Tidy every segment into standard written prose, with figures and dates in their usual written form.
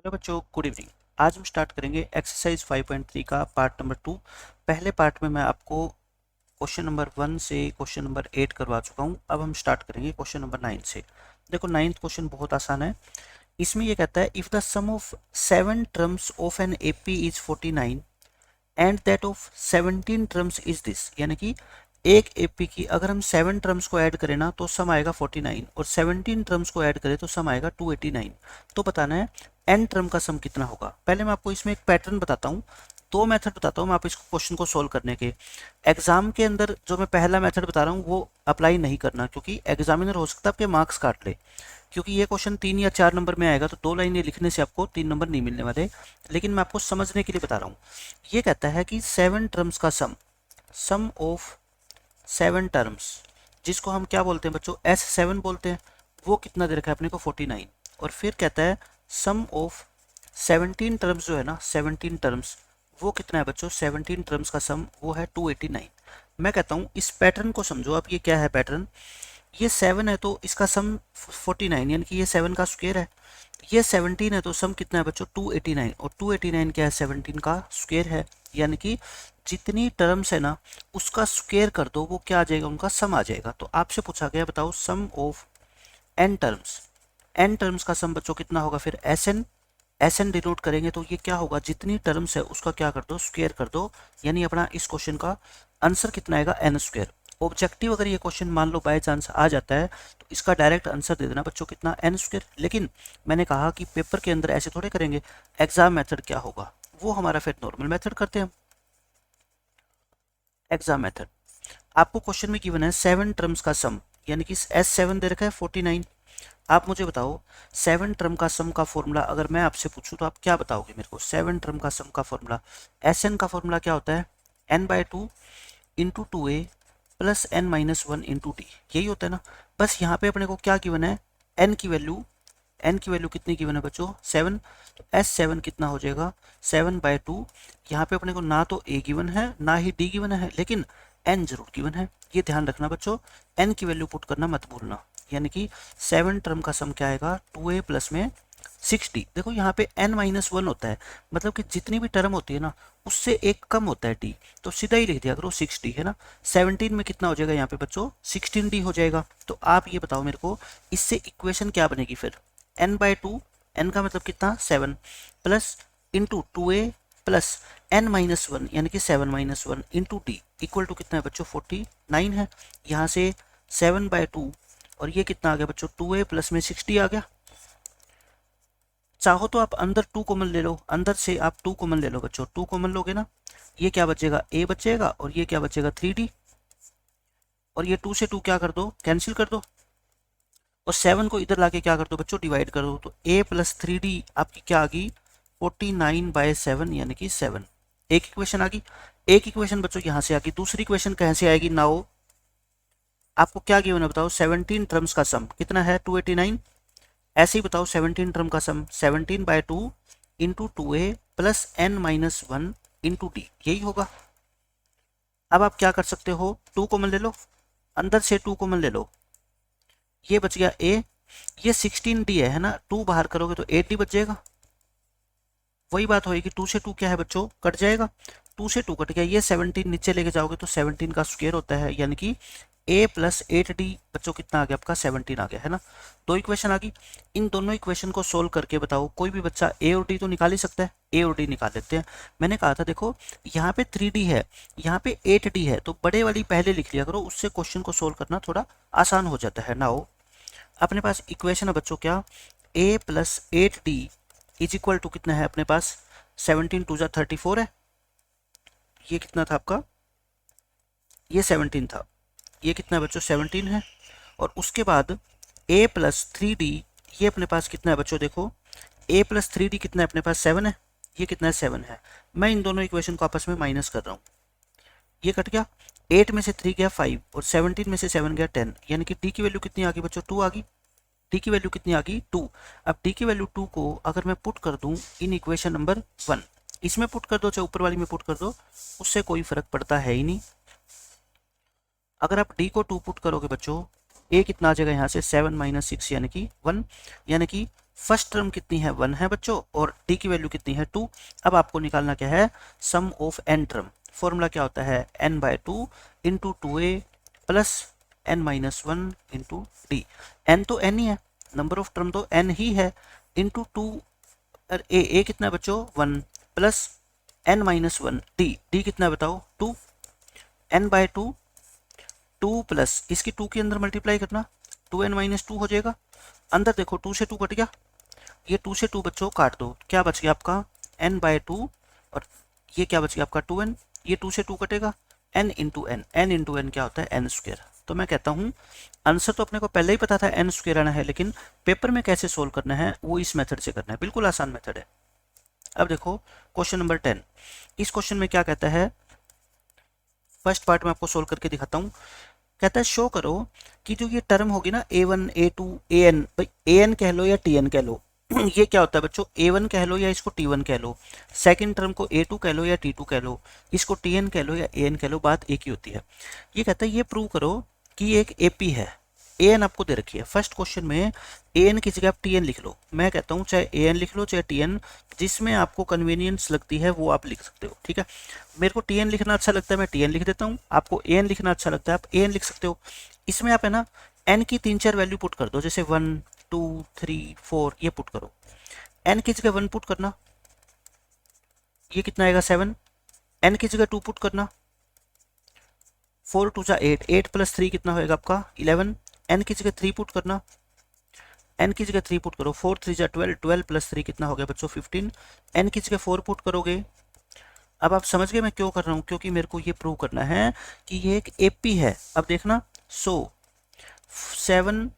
Hello बच्चों, good evening. आज हम स्टार्ट करेंगे एक्सरसाइज 5.3 का पार्ट नंबर 2। पहले पार्ट में मैं आपको क्वेश्चन नंबर 1 से क्वेश्चन नंबर 8 करवा चुका हूं। अब हम स्टार्ट करेंगे क्वेश्चन नंबर 9 से। देखो, 9th क्वेश्चन बहुत आसान है। इसमें ये कहता है, if the sum of 7 terms of an AP is 49 and that of 17 terms is this, यानी कि एक एपी की अगर हम 7 टर्म्स को ऐड करें ना तो सम आएगा 49 और 17 टर्म्स को ऐड करें तो सम आएगा 289। तो बताना है एन टर्म का सम कितना होगा। पहले मैं आपको इसमें एक पैटर्न बताता हूँ, दो मेथड बताता हूँ मैं आप इस क्वेश्चन को सोल्व करने के। एग्जाम के अंदर जो मैं पहला मेथड बता रहा हूँ वो अप्लाई नहीं करना, क्योंकि एग्जामिनर हो सकता है आपके मार्क्स काट ले, क्योंकि ये क्वेश्चन 3 या 4 नंबर में आएगा तो 2 लाइनें लिखने से आपको 3 नंबर नहीं मिलने वाले। लेकिन मैं आपको समझने के लिए बता रहा हूँ। ये कहता है कि 7 टर्म्स का सम, सम ऑफ 7 टर्म्स, जिसको हम क्या बोलते हैं बच्चों, S7 बोलते हैं, वो कितना दे रखा है अपने को 49। और फिर कहता है सम ऑफ 17 टर्म्स, जो है ना 17 टर्म्स, वो कितना है बच्चों, 17 टर्म्स का सम वो है 289। मैं कहता हूँ इस पैटर्न को समझो आप। ये क्या है पैटर्न, ये 7 है तो इसका सम 49, यानी कि ये 7 का स्क्वायर है। ये 17 है तो सम कितना है बच्चों, 289, और 289 क्या है, 17 का स्क्वायर है। यानी कि जितनी टर्म्स है ना उसका स्क्वायर कर दो, वो क्या आ जाएगा, उनका सम आ जाएगा। तो आपसे पूछा गया बताओ sum of N terms, N terms का सम बच्चों कितना होगा। फिर S N, S N denote करेंगे तो ये क्या होगा, जितनी टर्म्स है उसका क्या कर दो, स्क्वायर कर दो। यानी अपना इस क्वेश्चन का आंसर कितना आएगा, एन स्क्वायर। ऑब्जेक्टिव अगर ये क्वेश्चन मान लो बाय चांस आ जाता है तो इसका डायरेक्ट आंसर दे देना बच्चों, कितना, एन स्क्वायर। लेकिन मैंने कहा कि पेपर के अंदर ऐसे थोड़े करेंगे। एग्जाम मेथड क्या होगा, वो हमारा फिर नॉर्मल मेथड करते हैं हम। एग्जाम मेथड, आपको क्वेश्चन में गिवन है 7 टर्म्स का सम, यानी कि S7 दे रखा है 49। आप मुझे बताओ 7 टर्म का सम का फॉर्मूला अगर मैं आपसे पूछूं तो आप क्या बताओगे मेरे को। 7 टर्म का सम का फॉर्मूला, Sn का फॉर्मूला क्या होता है, n/2 into 2a plus n-1 into T, यही होता है ना। बस यहाँ पे अपने को क्या गिवन है, n की वैल्यू, n की वैल्यू कितनी गिवन है बच्चों, 7। तो S7 कितना हो जाएगा, 7/2। यहाँ पे अपने को ना तो a गिवन है ना ही d गिवन है, लेकिन n जरूर गिवन है। ये ध्यान रखना बच्चों, n की वैल्यू पुट करना मत भूलना। यानी कि 7 टर्म का सम क्या आएगा, 2a प्लस में 60। देखो यहाँ पे n-1 होता है, मतलब कि जितनी भी टर्म होती है ना उससे एक कम होता है d, तो सीधा ही लिख दिया करो 60 है ना। 17 में कितना हो जाएगा यहाँ पे बच्चों, 16d हो जाएगा। तो आप ये बताओ मेरे को, इससे इक्वेशन क्या बनेगी फिर, n/2, n का मतलब कितना, 7 plus into 2a plus n-1 यानी कि 7-1 इंटू डी इक्वल टू कितना है बच्चों, 49 है। यहाँ से 7/2 और ये कितना आ गया बच्चों, 2a प्लस में 60 आ गया। चाहो तो आप अंदर 2 कॉमन ले लो, अंदर से आप 2 कॉमन ले लो बच्चों। 2 कॉमन लोगे ना, ये क्या बचेगा, a बचेगा, और ये क्या बचेगा, 3d, और ये 2 से 2 क्या कर दो, कैंसिल कर दो, और 7 को इधर लाके क्या कर दो बच्चों, डिवाइड कर दो। तो a प्लस 3d आपकी क्या आ गई, 49/7, यानी कि 7। एक इक्वेशन आ गई। एक इक्वेशन बच्चों यहाँ से आ गई। दूसरी इक्वेशन कहाँ से आएगी, नाउ आपको क्या गिवन है बताओ, 17 टर्म्स का सम कितना है, 289। ऐसे ही बताओ 17 टर्म का सम 17/2 into 2a plus n-1 into D, यही होगा। अब आप क्या कर सकते हो, 2 कॉमन ले लो, अंदर से 2 कॉमन ले लो, ये बच गया a, ये 16d है ना, 2 बाहर करोगे तो 8d बच जाएगा। वही बात होगी, 2 से 2 क्या है बच्चों, कट जाएगा, 2 से 2 कट गया। ये 17 नीचे लेके जाओगे तो 17 का स्क्वायर होता है, यानी कि a प्लस 8d बच्चों कितना आ गया आपका, 17 आ गया है ना। दो इक्वेशन आ गई। इन दोनों इक्वेशन को सोल्व करके बताओ, कोई भी बच्चा a और d तो निकाल ही सकता है, a और d निकाल लेते हैं। मैंने कहा था देखो यहाँ पे 3d है, यहाँ पे 8d है, तो बड़े वाली पहले लिख लिया करो, उससे क्वेश्चन को सोल्व करना थोड़ा आसान हो जाता है। नाउ अपने पास इक्वेशन है बच्चों क्या, a plus 8d is equal to कितना है अपने पास, 17 2 34 है। ये कितना था आपका, ये 17 था, ये कितना है बच्चों, 17 है। और उसके बाद a प्लस 3d, ये अपने पास कितना है बच्चों, देखो a प्लस 3d कितना है अपने पास, 7 है। ये कितना है, 7 है। मैं इन दोनों इक्वेशन को आपस में माइनस कर रहा हूँ, ये कट गया। 8 में से 3 गया 5 और 17 में से 7 गया 10, यानी कि d की वैल्यू कितनी आ गई बच्चों, 2 आ गई। डी की वैल्यू कितनी आ गई, 2। अब डी की वैल्यू 2 को अगर मैं पुट कर दूं इन इक्वेशन नंबर 1, इसमें पुट कर दो चाहे ऊपर वाली में पुट कर दो, उससे कोई फर्क पड़ता है ही नहीं। अगर आप डी को 2 पुट करोगे बच्चों, ए कितना आ जाएगा यहाँ से, 7 - 6 यानी कि 1, यानी कि फर्स्ट टर्म कितनी है 1 है बच्चों, और डी की वैल्यू कितनी है 2। अब आपको निकालना क्या है, sum of n term. Formula क्या होता है, n/2 into 2a plus n-1 into d. N तो एन ही है, नंबर ऑफ टर्म तो एन ही है, इंटू 2 ए कितना है बच्चों 1 प्लस n-1 डी कितना है बताओ 2, n/2 2 प्लस इसकी 2 के अंदर मल्टीप्लाई करना, 2n-2 हो जाएगा। अंदर देखो 2 से 2 कट गया, ये 2 से 2 बच्चों काट दो, क्या बच गया आपका n/2, और ये क्या बच गया आपका 2n, ये 2 से 2 कटेगा, n इंटू एन क्या होता है n स्क्वायर। तो मैं कहता हूँ आंसर तो अपने को पहले ही पता था n स्क्वायर आना है, लेकिन पेपर में कैसे सोल्व करना है वो इस मेथड से करना है, बिल्कुल आसान मेथड है। अब देखो क्वेश्चन नंबर 10, इस क्वेश्चन में क्या कहता है, फर्स्ट पार्ट में आपको सोल्व करके दिखाता हूँ। कहता है शो करो कि जो ये टर्म होगी ना a1 a2 an, भाई an कह लो या tn कह लो ये क्या होता है बच्चों, a1 कह लो या इसको t1 कह लो, सेकंड टर्म को a2 कह लो या t2 कह लो, इसको tn कह लो या an कह लो, बात एक ही होती है। ये कहता है ये प्रूव करो कि एक ap है, an आपको दे रखी है। फर्स्ट क्वेश्चन में an की जगह आप tn लिख लो, मैं कहता हूँ चाहे an लिख लो चाहे tn, जिसमें आपको कन्वीनियंस लगती है वो आप लिख सकते हो, ठीक है। मेरे को tn लिखना अच्छा लगता है, मैं tn लिख देता हूँ, आपको an लिखना अच्छा लगता है आप an लिख सकते हो। इसमें आप है ना n की 3-4 वैल्यू पुट कर दो, जैसे 1 2 3 4 ये पुट करो, n की जगह 1 पुट करना, ये कितना आएगा 7, n की जगह 2 पुट करना, 4 2 जा 8, 8 प्लस 3 कितना होएगा आपका 11, n की जगह 3 पुट करना, n की जगह 3 पुट करो, 4 3 जा 12, 12 प्लस 3 कितना हो गया बच्चों 15, n की जगह 4 पुट करोगे। अब आप समझ गए मैं क्यों कर रहा हूँ, क्योंकि मेरे को ये प्रूव करना है कि ये एक एपी है। अब देखना, सो 7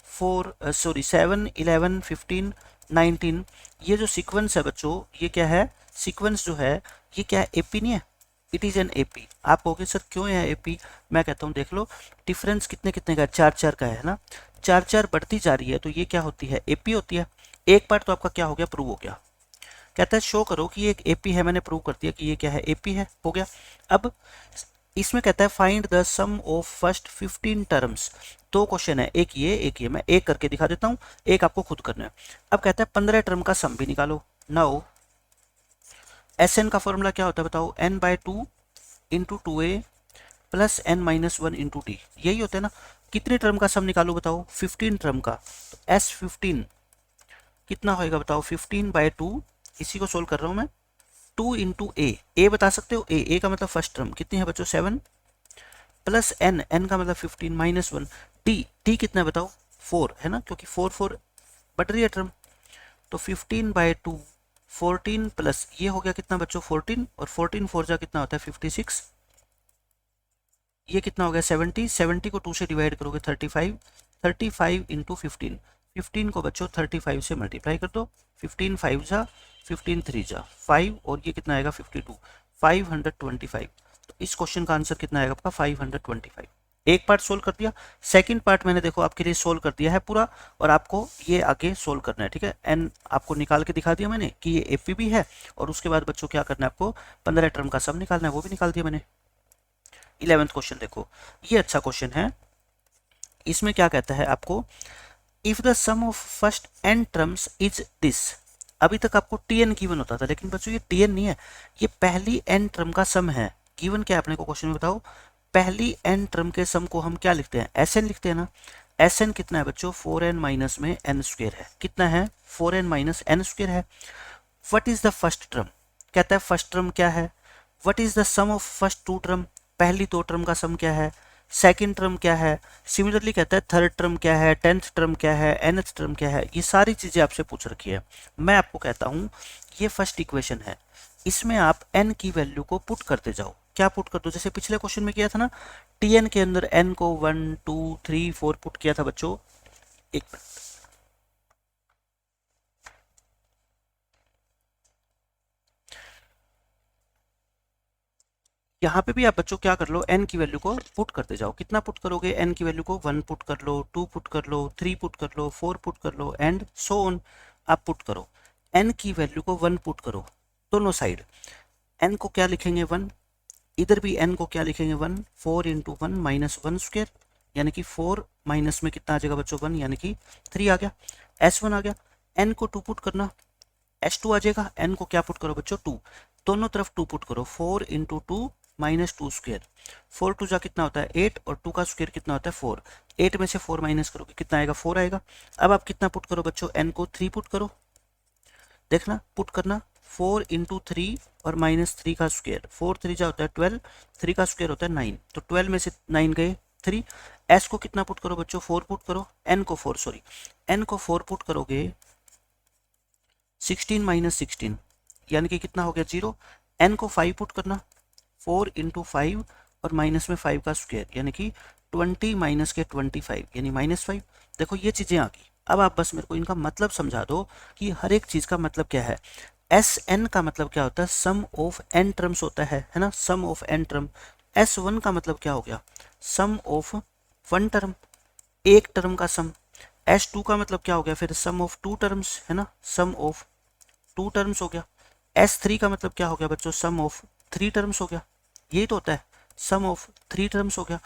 11 15 19, ये जो सीक्वेंस है बच्चों ये क्या है, सीक्वेंस जो है ये क्या है, एपी नहीं है, इट इज एन एपी। आप कहोगे सर क्यों है एपी, मैं कहता हूँ देख लो डिफरेंस कितने कितने का, 4 का है ना, 4 बढ़ती जा रही है, तो ये क्या होती है एपी होती है। एक पार्ट तो आपका क्या हो गया, प्रूव हो गया। कहता है शो करो कि ये एक एपी है, मैंने प्रूव कर दिया कि ये क्या है एपी है, हो गया। अब इसमें कहता है find the sum of first 15 terms. दो क्वेश्चन है, एक ये, मैं एक करके दिखा देता हूँ, एक आपको खुद करना है। अब कहता है 15 टर्म का सम भी निकालो। नाउ एस एन का फॉर्मूला क्या होता है बताओ, n/2 into 2a plus n-1 into D, यही होता है ना। कितने टर्म का सम निकालो बताओ, 15 टर्म का, तो S15 कितना होएगा बताओ, 15/2, इसी को सोल्व कर रहा हूं मैं, 2 इंटू ए बता सकते हो, ए का मतलब फर्स्ट टर्म कितनी है बच्चों 7, प्लस n का मतलब 15 -1, टी कितना है बताओ 4 है ना, क्योंकि 4 4 बढ़ रही है टर्म, तो 15/2 14 प्लस ये हो गया कितना बच्चों 14, और 14 4 जा कितना होता है 56, ये कितना हो गया 70, 70 को 2 से डिवाइड करोगे 35, 35 इंटू 15, 15 को बच्चों 35 से मल्टीप्लाई कर दो, 15 5 जा 15 3 जा 5, और ये कितना आएगा 52, 525। तो इस क्वेश्चन का आंसर कितना आएगा आपका 525। एक पार्ट सोल्व कर दिया, सेकंड पार्ट मैंने देखो आपके लिए सोल्व कर दिया है पूरा, और आपको ये आगे सोल्व करना है, ठीक है। एन आपको निकाल के दिखा दिया मैंने कि ये एपी है, और उसके बाद बच्चों क्या करना है आपको 15 टर्म का सम निकालना है, वो भी निकाल दिया मैंने। 11th क्वेश्चन देखो, ये अच्छा क्वेश्चन है। इसमें क्या कहता है आपको, if the sum of first n terms is this. अभी तक आपको tn गिवन होता था, लेकिन बच्चों ये tn नहीं है, ये पहली n टर्म का सम है। गिवन क्या है अपने को क्वेश्चन में बताओ, पहली n टर्म के सम को हम क्या लिखते हैं, Sn लिखते हैं ना। Sn कितना है बच्चों 4n माइनस में n स्क्वायर है, कितना है 4n माइनस n स्क्वायर है। What is the first term, कहता है फर्स्ट टर्म क्या है। What is the sum of first 2 term, पहली 2 टर्म का सम क्या है। सेकंड टर्म क्या है, सिमिलरली कहता है थर्ड टर्म क्या है, 10th टर्म क्या है, nth टर्म क्या है, ये सारी चीजें आपसे पूछ रखी है। मैं आपको कहता हूं ये फर्स्ट इक्वेशन है, इसमें आप n की वैल्यू को पुट करते जाओ। क्या पुट कर दो, जैसे पिछले क्वेश्चन में किया था ना, tn के अंदर n को 1 2 3 4 पुट किया था बच्चों। एक मिनट, यहाँ पे भी आप बच्चों क्या कर लो, n की वैल्यू को पुट करते जाओ। कितना पुट करोगे, n की वैल्यू को 1 पुट कर लो, 2 पुट कर लो, 3 पुट कर लो, 4 पुट कर लो, एंड सो ऑन आप पुट करो। n की वैल्यू को 1 पुट करो दोनों साइड, n को क्या लिखेंगे 1, इधर भी n को क्या लिखेंगे 1, 4 इंटू 1 माइनस 1 स्क्वायर, यानी कि 4 माइनस में कितना आ जाएगा बच्चों 1, यानी कि 3 आ गया, S1 आ गया। n को 2 पुट करना, s2 आ जाएगा। n को क्या पुट करो बच्चों, 2, दोनों तरफ 2 पुट करो, 4 इंटू 2 माइनस 2 स्क्वेयर, 4 टू जा कितना होता है 8 और 2 का स्क्वेयर कितना होता है 4, 8 में से 4 माइनस करोगे कितना आएगा 4 आएगा। अब आप कितना पुट करो बच्चों, n को 3 पुट करो, देखना पुट करना, 4 इंटू 3 और माइनस 3 का स्क्वेयर, 4 3 जा होता है 12, 3 का स्क्वेयर होता है 9, तो 12 में से 9 गए 3। s को कितना पुट करो बच्चों, 4 पुट करो, n को 4 सॉरी, n को 4 पुट करोगे 16 माइनस 16 यानी कि कितना हो गया 0। n को 5 पुट करना, 4 इंटू 5 और माइनस में 5 का स्क्वायर यानी कि 20 माइनस के 25 यानी -5। देखो ये चीज़ें आ गई। अब आप बस मेरे को इनका मतलब समझा दो कि हर एक चीज़ का मतलब क्या है। एस एन का मतलब क्या होता है, सम ऑफ एन टर्म्स होता है ना, सम ऑफ एन टर्म। S1 का मतलब क्या हो गया, सम ऑफ वन टर्म, एक टर्म का सम। S2 का मतलब क्या हो गया फिर, सम ऑफ टू टर्म्स है ना, सम ऑफ टू टर्म्स हो गया। S3 का मतलब क्या हो गया बच्चों, सम ऑफ थ्री टर्म्स हो गया, यही तो होता है, सम ऑफ थ्री टर्म्स हो गया।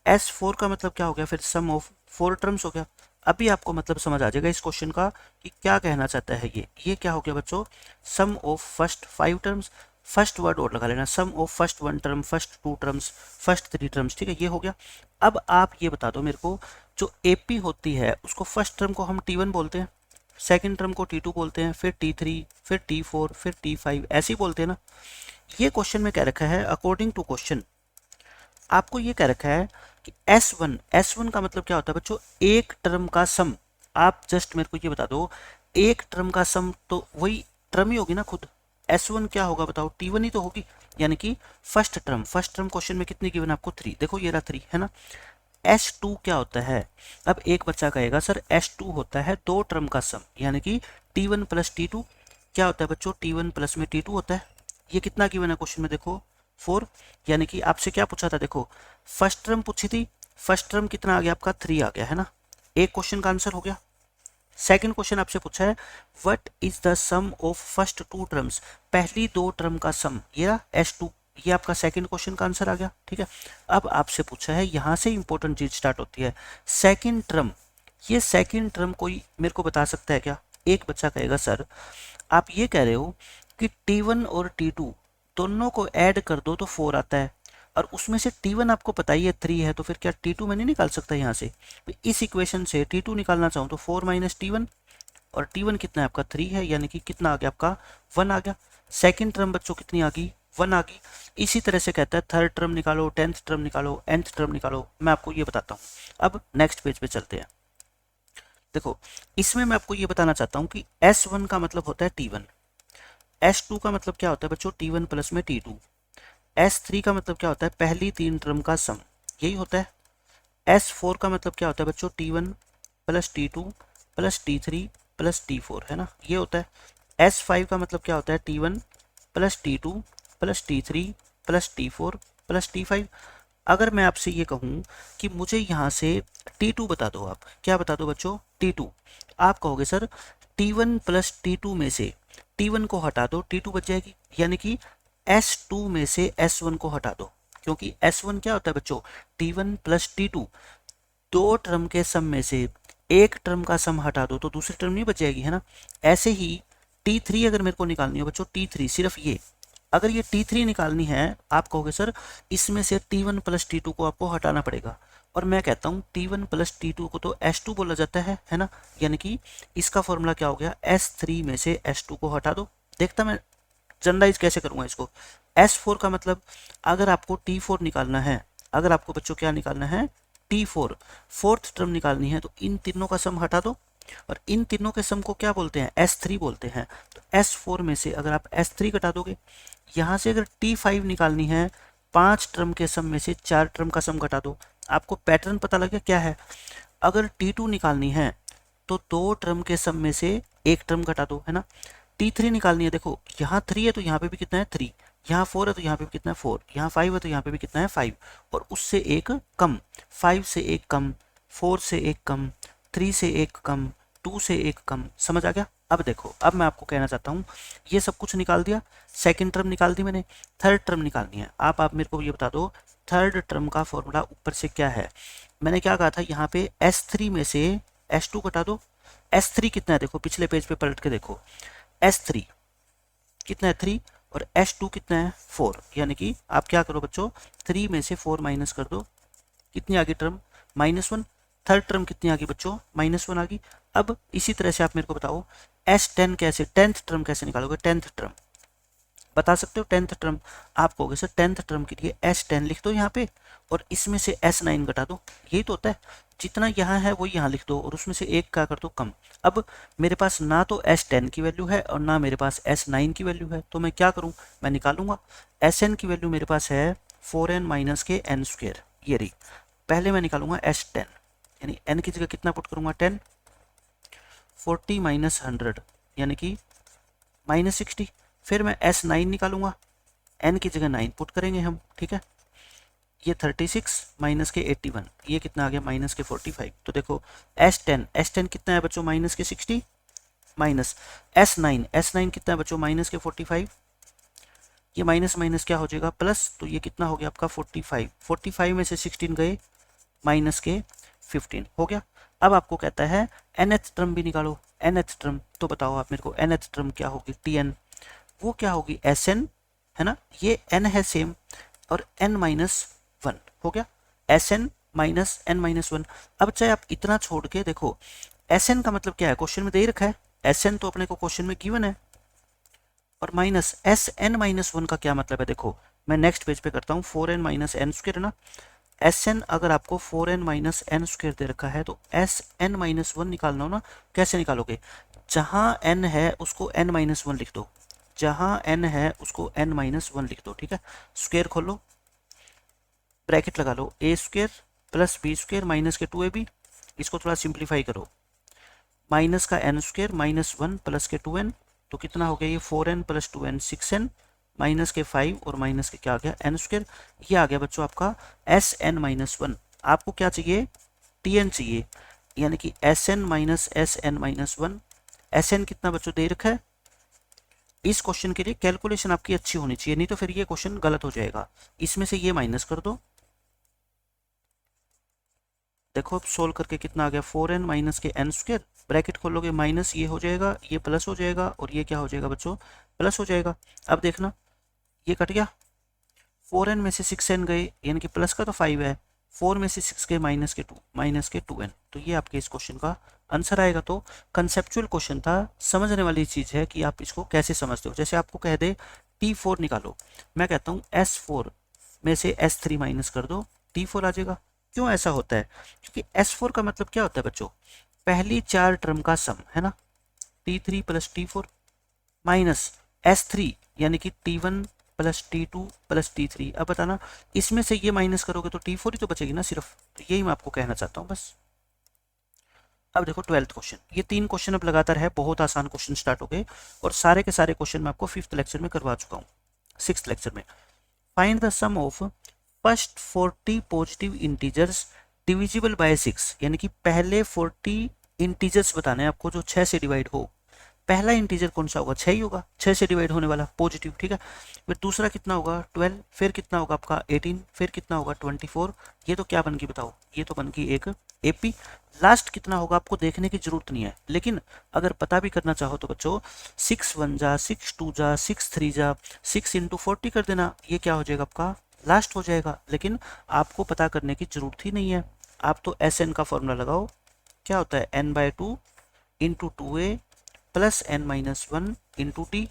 S4 का मतलब क्या हो गया फिर, सम ऑफ फोर टर्म्स हो गया। अभी आपको मतलब समझ आ जाएगा इस क्वेश्चन का कि क्या कहना चाहता है ये क्या हो गया बच्चों, sum of first 5 terms, first word और लगा लेना, sum of first one term, first two terms, first three terms, ठीक है ये हो गया। अब आप ये बता दो मेरे को, जो एपी होती है उसको फर्स्ट टर्म को हम T1 बोलते हैं, सेकंड टर्म को T2 बोलते हैं, फिर T3, फिर T4, फिर T5, ऐसे ही बोलते हैं ना। ये क्वेश्चन में कह रखा है, अकॉर्डिंग टू क्वेश्चन आपको ये कह रखा है कि S1 का मतलब क्या होता है बच्चों, एक टर्म का सम। आप जस्ट मेरे को ये बता दो, एक टर्म का सम तो वही टर्म ही होगी ना खुद। S1 क्या होगा बताओ, T1 ही तो होगी, यानी कि फर्स्ट टर्म क्वेश्चन में कितनी गिवन आपको 3, देखो ये रहा 3 है ना। S2 क्या होता है, अब एक बच्चा कहेगा सर S2 होता है दो टर्म का सम, यानी कि T1 प्लस T2 क्या होता है बच्चों, T1 प्लस में T2 होता है। ये कितना गिवन है क्वेश्चन में देखो 4, यानी कि आपसे क्या पूछा था देखो, फर्स्ट टर्म पूछी थी, फर्स्ट टर्म कितना आ गया आपका 3 आ गया है ना, एक क्वेश्चन का आंसर हो गया। सेकंड क्वेश्चन आपसे पूछा है what is the sum of first two terms, पहली दो टर्म का सम, ये रहा S2, ये आपका सेकंड क्वेश्चन का आंसर आ गया, ठीक है। अब आपसे पूछा है, यहां से इंपॉर्टेंट चीज स्टार्ट होती है, सेकंड टर्म। ये सेकंड टर्म कोई मेरे को बता सकता है क्या, एक बच्चा कहेगा सर आप ये कह रहे हो कि T1 और T2 दोनों को ऐड कर दो तो 4 आता है, और उसमें से T1 आपको पता ही है 3 है, तो फिर क्या T2 मैं नहीं निकाल सकता यहाँ से, इस इक्वेशन से T2 निकालना चाहूँ तो 4 माइनस T1, और T1 कितना है आपका 3 है, यानी कि कितना आ गया आपका 1 आ गया। सेकंड टर्म बच्चों कितनी आ गई, 1 आ गई। इसी तरह से कहता है थर्ड टर्म निकालो, 10th टर्म निकालो, nth टर्म निकालो, मैं आपको ये बताता हूँ। अब नेक्स्ट पेज पे चलते हैं। देखो इसमें मैं आपको ये बताना चाहता हूँ कि S1 का मतलब होता है T1, S2 का मतलब क्या होता है बच्चों, T1 प्लस में T2, S3 का मतलब क्या होता है, पहली तीन टर्म का सम, यही होता है। S4 का मतलब क्या होता है बच्चों, T1 plus T2 plus T3 plus T4 है ना, ये होता है। S5 का मतलब क्या होता है, T1 plus T2 plus T3 plus T4 plus T5। अगर मैं आपसे ये कहूँ कि मुझे यहाँ से T2 बता दो, आप क्या बता दो बच्चों, T2, आप कहोगे सर T1 प्लस T2 में से T1 को हटा दो, T2 बच जाएगी, यानी कि S2 में से S1 को हटा दो, क्योंकि S1 क्या होता है बच्चों, T1 प्लस T2, दो टर्म के सम में से एक टर्म का सम हटा दो तो दूसरी टर्म नहीं बच जाएगी है ना। ऐसे ही T3 अगर मेरे को निकालनी हो बच्चों, T3 सिर्फ ये, अगर ये T3 निकालनी है आप कहोगे सर इसमें से T1 प्लस T2 को आपको हटाना पड़ेगा, और मैं कहता हूँ T1 प्लस T2 को तो S2 बोला जाता है ना, यानी कि इसका फॉर्मूला क्या हो गया, S3 में से S2 को हटा दो। देखता मैं जनरलाइज कैसे करूंगा इसको। S4 का मतलब अगर आपको T4 निकालना है, अगर आपको बच्चों क्या निकालना है, T4 फोर्थ टर्म निकालनी है, तो इन तीनों का सम हटा दो, और इन तीनों के सम को क्या बोलते हैं, S3 बोलते हैं। तो S4 में से अगर आप S3 घटा दोगे, यहाँ से अगर T5 निकालनी है, 5 टर्म के सम में से 4 टर्म का सम घटा दो। आपको पैटर्न पता लग गया क्या है, अगर T2 निकालनी है तो 2 टर्म के सम में से एक टर्म घटा दो है ना। T3 निकालनी है, देखो यहाँ 3 है तो यहाँ पे भी कितना है 3, यहाँ 4 है तो यहाँ पे भी कितना है 4, यहाँ 5 है तो यहाँ पे भी कितना है 5, और उससे एक कम, 5 से एक कम, 4 से एक कम, 3 से एक कम, 2 से एक कम, समझ आ गया। अब देखो, अब मैं आपको कहना चाहता हूँ, ये सब कुछ निकाल दिया, सेकंड टर्म निकाल दी मैंने, थर्ड टर्म निकालनी है। आप मेरे को ये बता दो थर्ड टर्म का फॉर्मूला ऊपर से क्या है। मैंने क्या कहा था, यहाँ पे S3 में से S2 घटा दो, S3 कितना है देखो, पिछले पेज पे पलट के देखो, S3 कितना है 3, और S2 कितना है 4, यानी कि आप क्या करो बच्चों, 3 में से 4 माइनस कर दो, कितनी आ गई टर्म, -1। थर्ड टर्म कितनी आ गई बच्चों, -1 आ गई। अब इसी तरह से आप मेरे को बताओ S10 कैसे, 10th टर्म कैसे निकालोगे, 10th टर्म बता सकते हो। 10th टर्म आप कहोगे सर 10th टर्म के लिए S10 लिख दो यहाँ पे, और इसमें से S9 घटा दो, यही तो होता है, जितना यहाँ है वो यहाँ लिख दो, और उसमें से एक का कर दो कम। अब मेरे पास ना तो S10 की वैल्यू है और ना मेरे पास S9 की वैल्यू है, तो मैं क्या करूँ, मैं निकालूंगा। Sn की वैल्यू मेरे पास है 4n माइनस के n स्क्वेयर, ये रही। पहले मैं निकालूंगा S10, यानी n की जगह कितना पुट करूंगा 10, 40 माइनस 100 यानी कि -60। फिर मैं S9 निकालूंगा, n की जगह 9 पुट करेंगे हम, ठीक है। ये 36 माइनस के 81, ये कितना आ गया माइनस के 45। तो देखो S10 कितना है बच्चों, माइनस के 60, माइनस S9 कितना है बच्चों, माइनस के 45, ये माइनस माइनस क्या हो जाएगा प्लस, तो ये कितना हो गया आपका 45 में से 16 गए, माइनस के 15 हो गया। अब आपको कहता है nth टर्म भी निकालो, nth टर्म, तो बताओ आप मेरे को nth टर्म क्या होगी, Tn, वो क्या होगी Sn, है ना, ये n है सेम, और n-1 हो गया, Sn माइनस n-1। अब चाहे आप इतना छोड़ के देखो, Sn का मतलब क्या है, क्वेश्चन में दे ही रखा है, Sn तो अपने को क्वेश्चन में गिवन है, और माइनस Sn-1 का क्या मतलब है, देखो मैं नेक्स्ट पेज पे करता हूँ, 4n माइनस एन स्क्वेयर ना, Sn अगर आपको 4n माइनस एन स्क्वेयर दे रखा है, तो Sn-1 निकालना हो ना, कैसे निकालोगे, जहां n है उसको n-1 लिख दो, जहां n है उसको n-1 लिख दो, ठीक है। स्क्वेयर खोलो, ब्रैकेट लगा लो, a square plus b square minus के 2ab, इसको थोड़ा सिंप्लीफाई करो, माइनस का n स्क्वेयर -1 प्लस के 2n, तो कितना हो गया ये 4n plus 2n 6n, minus के 5 और माइनस के क्या आ गया n स्क्वेयर, ये आ गया बच्चों आपका Sn-1। आपको क्या चाहिए, Tn चाहिए, यानी कि Sn माइनस Sn-1। Sn कितना बच्चों दे रखा है, इस क्वेश्चन के लिए कैलकुलेशन आपकी अच्छी होनी चाहिए, नहीं तो फिर ये क्वेश्चन गलत हो जाएगा। इसमें से ये माइनस कर दो, देखो अब सोल्व करके कितना आ गया, 4n माइनस के n स्क्वेयर, ब्रैकेट खोलोगे माइनस ये हो जाएगा, ये प्लस हो जाएगा, और ये क्या हो जाएगा बच्चों, प्लस हो जाएगा। अब देखना ये कट गया, 4n में से 6n गए, यानी कि प्लस का तो 5 है, 4 में से 6 गए माइनस के 2n, तो ये आपके इस क्वेश्चन का आंसर आएगा। तो कंसेप्चुअल क्वेश्चन था, समझने वाली चीज़ है कि आप इसको कैसे समझते हो। जैसे आपको कह दे T4 निकालो, मैं कहता हूँ S4 में से S3 माइनस कर दो, T4 आ जाएगा। क्यों ऐसा होता है, क्योंकि S4 का मतलब क्या होता है बच्चों, पहली 4 टर्म का सम, है ना, T3 plus T4 minus S3 यानी कि T1 plus T2 plus T3। अब बताना इसमें से ये माइनस करोगे तो T4 ही तो बचेगी ना सिर्फ, तो यही मैं आपको कहना चाहता हूँ बस। अब देखो 12th क्वेश्चन, ये 3 क्वेश्चन अब लगातार है, बहुत आसान क्वेश्चन स्टार्ट हो गए, और सारे के सारे क्वेश्चन मैं आपको 5th लेक्चर में करवा चुका हूँ, 6th लेक्चर में। Find the sum of first 40 positive integers divisible by 6, यानी कि पहले 40 इंटीजर्स बताने हैं आपको जो 6 से डिवाइड हो। पहला इंटीजर कौन सा होगा, 6 ही होगा, 6 से डिवाइड होने वाला पॉजिटिव, ठीक है। फिर दूसरा कितना होगा 12, फिर कितना होगा आपका 18, फिर कितना होगा 24, ये तो क्या बन गई बताओ, ये तो बन गई एक एपी। लास्ट कितना होगा आपको देखने की जरूरत नहीं है, लेकिन अगर पता भी करना चाहो तो बच्चों 6 1 जा 6 2 जा 6 3 जा 6 इंटू 40 कर देना, ये क्या हो जाएगा आपका लास्ट हो जाएगा। लेकिन आपको पता करने की जरूरत ही नहीं है, आप तो Sn का फॉर्मूला लगाओ, क्या होता है n/2 into 2a plus n-1 into T.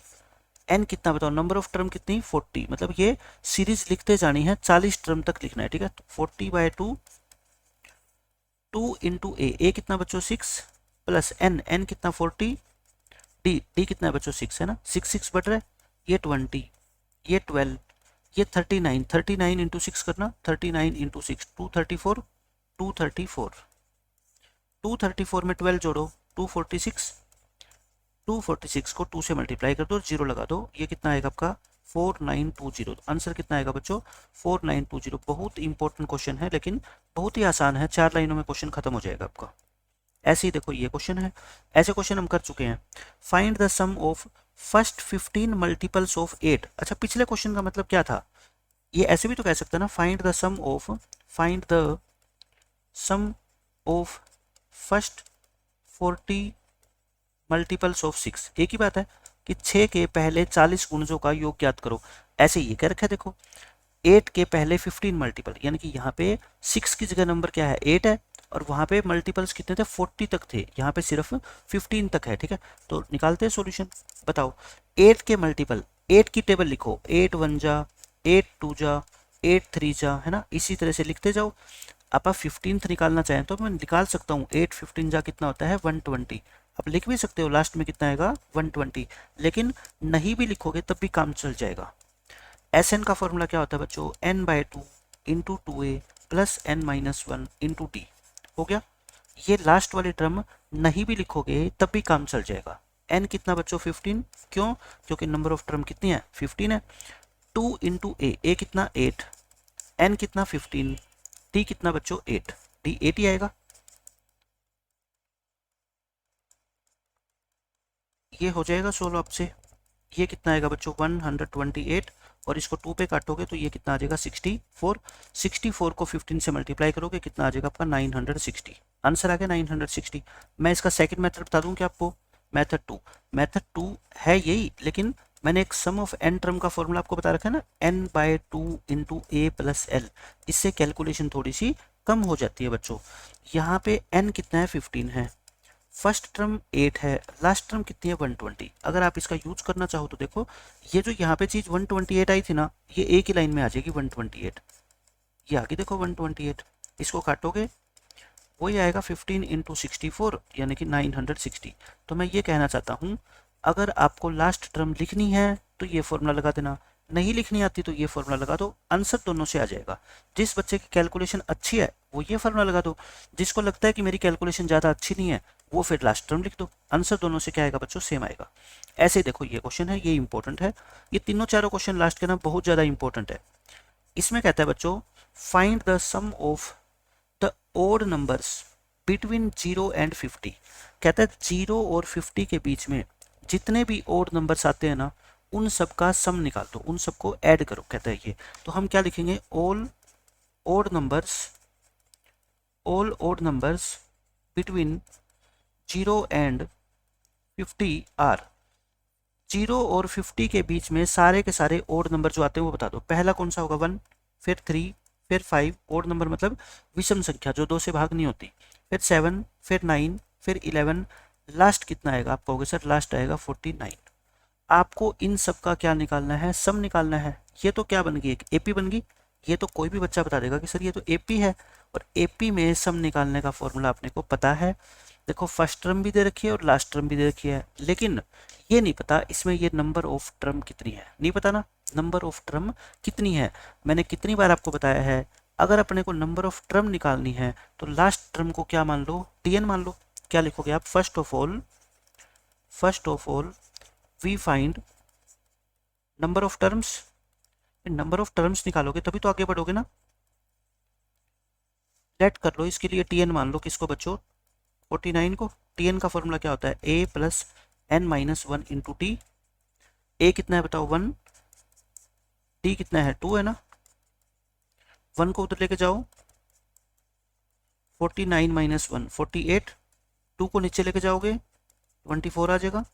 n कितना बताओ, नंबर ऑफ टर्म कितनी 40, मतलब ये सीरीज लिखते जानी है, 40 टर्म तक लिखना है, ठीक है। तो 40/2 2 इंटू ए कितना बच्चों 6 प्लस n कितना 40, डी कितना है बच्चों 6 है ना, 6 बढ़ रहा है, ये 20, ये 12, ये 39 इंटू 6 करना, 39 इंटू 6 234, 234 में 12 जोड़ो 246, 246 को 2 से मल्टीप्लाई कर दो, जीरो लगा दो, ये कितना आएगा आपका 4920। आंसर कितना आएगा बच्चों 4920। बहुत इंपॉर्टेंट क्वेश्चन है, लेकिन बहुत ही आसान है, 4 लाइनों में क्वेश्चन खत्म हो जाएगा आपका। ऐसे ही देखो ये क्वेश्चन है, ऐसे क्वेश्चन हम कर चुके हैं। Find the sum of first 15 multiples of 8। अच्छा पिछले क्वेश्चन का मतलब क्या था, ये ऐसे भी तो कह सकते हैं ना, find the sum of first 40 multiples of 6, एक ही बात है कि 6 के पहले 40 गुणजों का योग ज्ञात करो। ऐसे ये कह रखा है देखो, 8 के पहले 15 मल्टीपल, यानी कि यहाँ पे 6 की जगह नंबर क्या है 8 है, और वहाँ पे मल्टीपल्स कितने थे 40 तक थे, यहाँ पे सिर्फ 15 तक है। ठीक है, तो निकालते हैं सॉल्यूशन। बताओ 8 के मल्टीपल, 8 की टेबल लिखो, 8 1 जा, 8 2 जा, 8 3 जा, है ना, इसी तरह से लिखते जाओ। आप 15th निकालना चाहें तो मैं निकाल सकता हूँ, 8 15 जा कितना होता है 120। आप लिख भी सकते हो लास्ट में कितना आएगा 120, लेकिन नहीं भी लिखोगे तब भी काम चल जाएगा। एस एन का फॉर्मूला क्या होता है बच्चों, n by 2 into 2a plus n minus 1 into t. हो गया, ये लास्ट वाली टर्म नहीं भी लिखोगे तब भी काम चल जाएगा। n कितना बच्चों 15, क्यों, क्योंकि नंबर ऑफ टर्म कितनी है 15 है। 2 इंटू a कितना 8, n कितना 15, t कितना बच्चों 8, t 8 ही आएगा। ये हो जाएगा सोल्व आपसे। ये कितना आएगा बच्चों 128, और इसको 2 पे काटोगे तो ये कितना आ जाएगा 64। 64 को 15 से मल्टीप्लाई करोगे कितना आ जाएगा आपका 960। आंसर आ गया 960। मैं इसका सेकंड मेथड बता दूं क्या आपको, मेथड 2। मेथड 2 है यही, लेकिन मैंने एक सम ऑफ n टर्म का फॉर्मूला आपको बता रखा है ना, n by 2 into A plus L. इससे कैलकुलेशन थोड़ी सी कम हो जाती है बच्चों। यहाँ पे n कितना है 15 है, फर्स्ट टर्म 8 है, लास्ट टर्म कितनी है 120। अगर आप इसका यूज करना चाहो तो देखो, ये जो यहाँ पे चीज 128 आई थी ना, ये एक ही लाइन में आ जाएगी 128। ये आगे देखो 128, इसको काटोगे वही आएगा 15 इंटू 64, यानी कि 960। तो मैं ये कहना चाहता हूँ, अगर आपको लास्ट टर्म लिखनी है तो ये फॉर्मूला लगा देना, नहीं लिखनी आती तो ये फॉर्मूला लगा दो, आंसर दोनों से आ जाएगा। जिस बच्चे की कैलकुलेशन अच्छी है वो ये फॉर्मूला लगा दो, जिसको लगता है कि मेरी कैलकुलेशन ज़्यादा अच्छी नहीं है वो फिर लास्ट टर्म लिख दो, आंसर दोनों से क्या आएगा बच्चों सेम आएगा। ऐसे देखो ये क्वेश्चन है, ये इंपॉर्टेंट है, ये तीनों चारों क्वेश्चन लास्ट के ना बहुत ज़्यादा इंपॉर्टेंट है। इसमें कहता है बच्चों find the sum of the odd numbers between 0 and 50। कहता है 0 और 50 के बीच में जितने भी ओड नंबर्स आते हैं ना, उन सब का सम निकाल दो, उन सबको ऐड करो, कहता है ये। तो हम क्या लिखेंगे, all odd numbers between 0 and 50 are. 0 और 50 के बीच में सारे के सारे ओड नंबर जो आते हैं वो बता दो। पहला कौन सा होगा 1, फिर 3, फिर 5, ओड नंबर मतलब विषम संख्या जो 2 से भाग नहीं होती, फिर 7, फिर 9, फिर 11, लास्ट कितना आएगा, आप कहोगे सर लास्ट आएगा 49। आपको इन सब का क्या निकालना है, सम निकालना है। ये तो क्या बन गई, एक एपी बन गई। ये तो कोई भी बच्चा बता देगा कि सर ये तो एपी है, और एपी में सम निकालने का फॉर्मूला अपने को पता है। देखो फर्स्ट टर्म भी दे रखी है और लास्ट टर्म भी दे रखी है, लेकिन ये नहीं पता इसमें ये नंबर ऑफ टर्म कितनी है, नहीं पता ना नंबर ऑफ टर्म कितनी है। मैंने कितनी बार आपको बताया है, अगर अपने को नंबर ऑफ टर्म निकालनी है तो लास्ट टर्म को क्या मान लो, टीएन मान लो। क्या लिखोगे आप, first of all we find number of terms. Number of terms निकालोगे तभी तो आगे बढ़ोगे ना। लेट कर लो इसके लिए टीएन मान लो, किसको बच्चों 49 को। टीएन का फॉर्मूला क्या होता है, A plus N minus 1 into T. A कितना है बताओ 1, टी कितना है 2 है ना, 1 को उधर लेके जाओ, 49 माइनस 1 48, 2 को नीचे लेके जाओगे 24 आ जाएगा,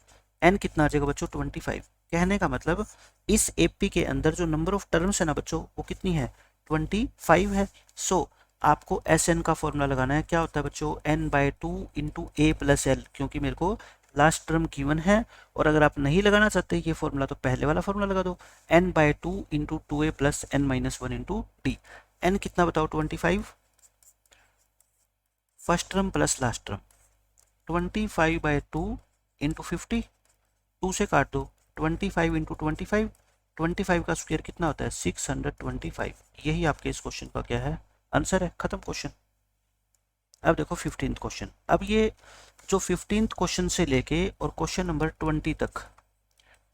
एन कितना आ जाएगा बच्चों 25। कहने का मतलब इस एपी के अंदर जो नंबर ऑफ टर्म्स है ना बच्चों वो कितनी है 25 है। सो आपको एस एन का फॉर्मूला लगाना है, क्या होता है बच्चों N by 2 into A plus L, क्योंकि मेरे को लास्ट टर्म गिवन है। और अगर आप नहीं लगाना चाहते ये फॉर्मूला तो पहले वाला फॉर्मूला लगा दो, n by 2 into 2a plus N minus 1 into d. N कितना बताओ 25, first term plus last term, 25 by 2 into 50, 2 से काट दो, 25 इंटू 25, 25 का स्क्वायर कितना होता है 625। यही आपके इस क्वेश्चन का क्या है आंसर है, खत्म क्वेश्चन। अब देखो 15th क्वेश्चन। अब ये जो 15th क्वेश्चन से लेके और क्वेश्चन नंबर 20 तक,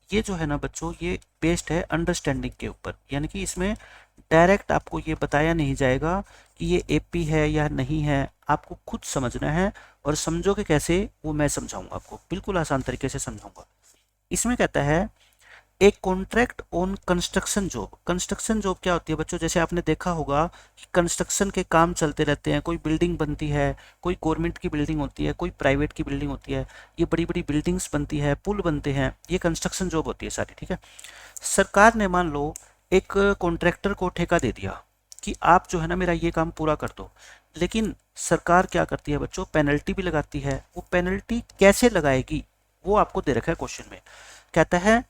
ये जो है ना बच्चों ये बेस्ड है अंडरस्टैंडिंग के ऊपर, यानी कि इसमें डायरेक्ट आपको ये बताया नहीं जाएगा कि ये एपी है या नहीं है, आपको खुद समझना है। और समझोगे कैसे वो मैं समझाऊंगा आपको, बिल्कुल आसान तरीके से समझाऊंगा। इसमें कहता है एक contract on construction job. Construction job क्या होती है बच्चों, जैसे आपने देखा होगा कि कंस्ट्रक्शन के काम चलते रहते हैं, कोई बिल्डिंग बनती है, कोई गवर्नमेंट की बिल्डिंग होती है, कोई प्राइवेट की बिल्डिंग होती है, ये बड़ी बड़ी बिल्डिंग्स बनती है, पुल बनते हैं, ये कंस्ट्रक्शन जॉब होती है सारी, ठीक है। सरकार ने मान लो एक कॉन्ट्रैक्टर को ठेका दे दिया कि आप जो है ना मेरा ये काम पूरा कर दो, लेकिन सरकार क्या करती है बच्चों, पेनल्टी भी लगाती है। वो पेनल्टी कैसे लगाएगी वो आपको दे रखा है क्वेश्चन में। कहता है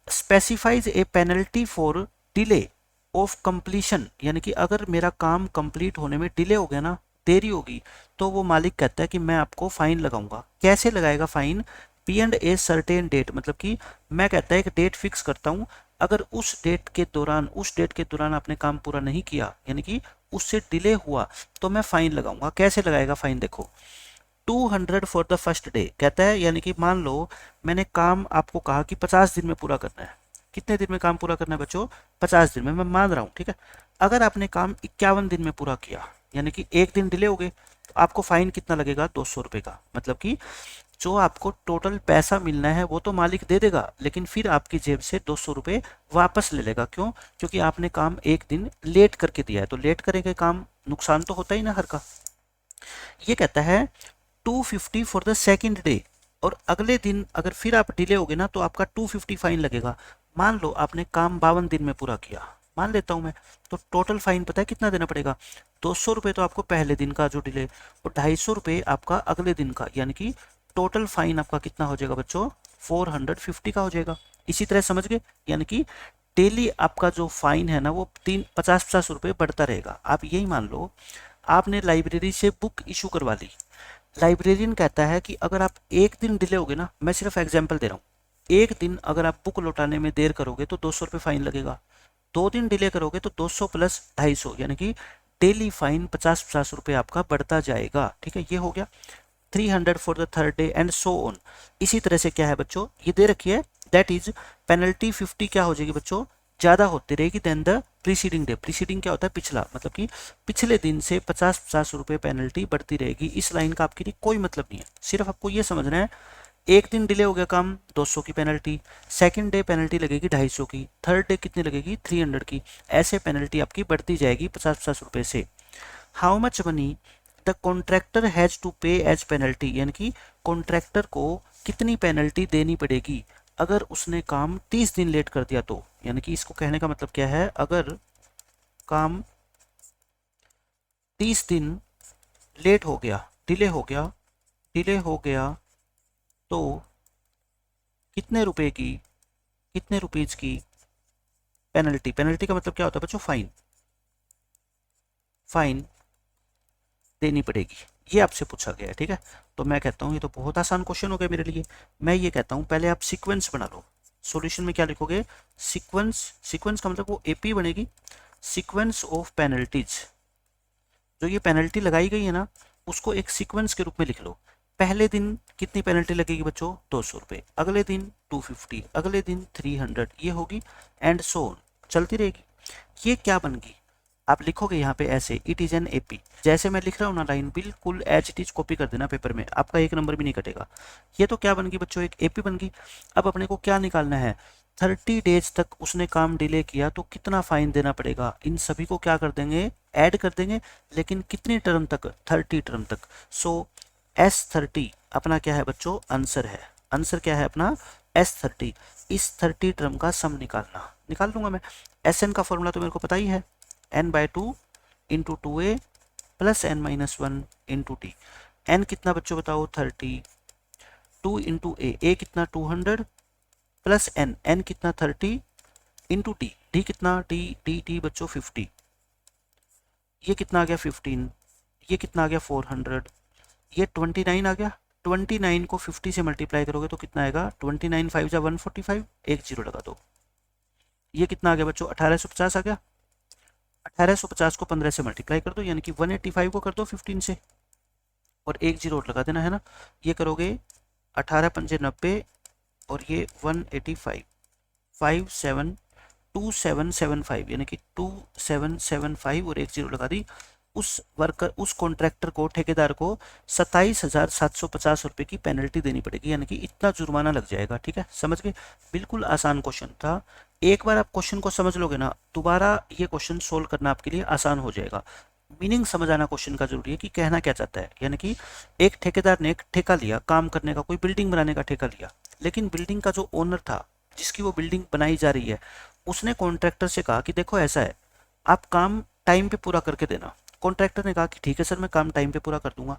specifies A penalty for delay of completion, यानी कि अगर मेरा काम कंप्लीट होने में डिले हो गया ना, देरी होगी, तो वो मालिक कहता है कि मैं आपको फाइन लगाऊंगा। कैसे लगाएगा fine, beyond a certain date, मतलब कि मैं कहता है एक डेट फिक्स करता हूं, अगर उस डेट के दौरान आपने काम पूरा नहीं किया, यानी कि उससे डिले हुआ, तो मैं फाइन लगाऊंगा। कैसे लगाएगा फाइन, देखो 200 फॉर द फर्स्ट डे कहता है, यानी कि मान लो मैंने काम आपको कहा कि 50 दिन में पूरा करना है। कितने दिन में काम पूरा करना है बच्चों, 50 दिन में, मैं मान रहा हूँ, ठीक है। अगर आपने काम 51 दिन में पूरा किया, यानी कि एक दिन डिले हो गए, तो आपको फाइन कितना लगेगा, 200 रुपये का। मतलब कि जो आपको टोटल पैसा मिलना है वो तो मालिक दे देगा, लेकिन फिर आपकी जेब से 200 रुपये वापस ले लेगा। क्यों, क्योंकि आपने काम एक दिन लेट करके दिया है, तो लेट करेंगे काम, नुकसान तो होता ही ना हर का। ये कहता है 250 फॉर द सेकेंड डे, और अगले दिन अगर फिर आप डिले हो गए ना, तो आपका 250 फाइन लगेगा। मान लो आपने काम 52 दिन में पूरा किया, मान लेता हूं मैं, तो टोटल फाइन पता है कितना देना पड़ेगा, 200 रुपये तो आपको पहले दिन का जो डिले, और 250 रुपये आपका अगले दिन का, यानी कि टोटल फाइन आपका कितना हो जाएगा बच्चों, 450 का हो जाएगा। इसी तरह समझ गए, यानी कि डेली आपका जो फाइन है ना वो 50-50 रुपये बढ़ता रहेगा। आप यही मान लो आपने लाइब्रेरी से बुक इशू करवा ली, लाइब्रेरियन कहता है कि अगर आप एक दिन डिले होगे ना, मैं सिर्फ एग्जांपल दे रहा हूँ, एक दिन अगर आप बुक लौटाने में देर करोगे तो 200 रुपये फाइन लगेगा, 2 दिन डिले करोगे तो 200 प्लस 250, यानी कि डेली फाइन 50-50 रुपये आपका बढ़ता जाएगा, ठीक है। ये हो गया 300 for the third day and so on. इसी तरह से क्या है बच्चों, ये दे रखी है, दैट इज पेनल्टी 50 क्या हो जाएगी बच्चों, ज्यादा होती रहेगी than the preceding day. Preceding क्या होता है, पिछला, मतलब कि पिछले दिन से 50-50 रुपये पेनल्टी बढ़ती रहेगी। इस लाइन का आपके लिए कोई मतलब नहीं है, सिर्फ आपको ये समझना है एक दिन डिले हो गया काम, 200 की पेनल्टी, सेकंड डे पेनल्टी लगेगी 250 की, थर्ड डे कितनी लगेगी 300 की, ऐसे पेनल्टी आपकी बढ़ती जाएगी 50-50 रुपये से। How much money the contractor has to pay as penalty, यानी कि कॉन्ट्रैक्टर को कितनी पेनल्टी देनी पड़ेगी अगर उसने काम 30 दिन लेट कर दिया तो। यानी कि इसको कहने का मतलब क्या है, अगर काम 30 दिन लेट हो गया, डिले हो गया तो कितने रुपए की, कितने रुपीज की पेनल्टी, पेनल्टी का मतलब क्या होता है बच्चों, फाइन, फाइन देनी पड़ेगी। ये आपसे पूछा गया है, ठीक है। तो मैं कहता हूँ ये तो बहुत आसान क्वेश्चन हो गया मेरे लिए। मैं ये कहता हूँ पहले आप सीक्वेंस बना लो। सॉल्यूशन में क्या लिखोगे, सीक्वेंस, सीक्वेंस का मतलब वो एपी बनेगी, सीक्वेंस ऑफ पेनल्टीज। जो ये पेनल्टी लगाई गई है ना, उसको एक सीक्वेंस के रूप में लिख लो। पहले दिन कितनी पेनल्टी लगेगी बच्चों, 200 रुपये, अगले दिन 250, अगले दिन 300, ये होगी, एंड सो ऑन, चलती रहेगी। ये क्या बन गई, आप लिखोगे यहाँ पे ऐसे, इट इज एन एपी, जैसे मैं लिख रहा हूँ ना लाइन, बिल्कुल एज इट इज कॉपी कर देना पेपर में, आपका एक नंबर भी नहीं कटेगा। ये तो क्या बन गई बच्चों, एक एपी बन गई। अब अपने को क्या निकालना है, 30 डेज तक उसने काम डिले किया तो कितना फाइन देना पड़ेगा, इन सभी को क्या कर देंगे, ऐड कर देंगे, लेकिन कितनी टर्म तक, 30 टर्म तक। सो S30 अपना क्या है बच्चों, आंसर है। आंसर क्या है अपना, S30। इस 30 टर्म का सम निकालना, निकाल लूंगा मैं। Sn का फॉर्मूला तो मेरे को पता ही है, n/2 into 2a plus n-1 into T. n कितना बच्चों बताओ, 30, 2 इंटू a कितना 200 प्लस n कितना 30 इंटू टी, डी कितना, टी बच्चों 50, ये कितना आ गया 15, ये कितना आ गया 400, ये 29 आ गया। 29 को 50 से मल्टीप्लाई करोगे तो कितना आएगा, 29 5 जा 145, एक जीरो लगा दो। ये कितना आ गया बच्चों, 1850 आ गया। 1850 को 15 से मल्टीप्लाई कर दो, यानी कि 185 को कर दो 15 से, और एक जीरो लगा देना है ना। ये करोगे 18 पंजे 90, और ये 185, 272775, यानी कि 2775, और एक जीरो लगा दी। उस वर्कर, उस कॉन्ट्रैक्टर को, ठेकेदार को 27,750 रुपये की पेनल्टी देनी पड़ेगी, यानी कि इतना जुर्माना लग जाएगा। ठीक है, समझ गए? बिल्कुल आसान क्वेश्चन था। एक बार आप क्वेश्चन को समझ लोगे ना, दोबारा ये क्वेश्चन सोल्व करना आपके लिए आसान हो जाएगा। मीनिंग समझ आना क्वेश्चन का जरूरी है कि कहना क्या चाहता है। यानी कि एक ठेकेदार ने एक ठेका लिया काम करने का, कोई बिल्डिंग बनाने का ठेका लिया, लेकिन बिल्डिंग का जो ओनर था, जिसकी वो बिल्डिंग बनाई जा रही है, उसने कॉन्ट्रैक्टर से कहा कि देखो ऐसा है, आप काम टाइम पे पूरा करके देना। कॉन्ट्रैक्टर ने कहा कि ठीक है सर, मैं काम टाइम पे पूरा कर दूंगा।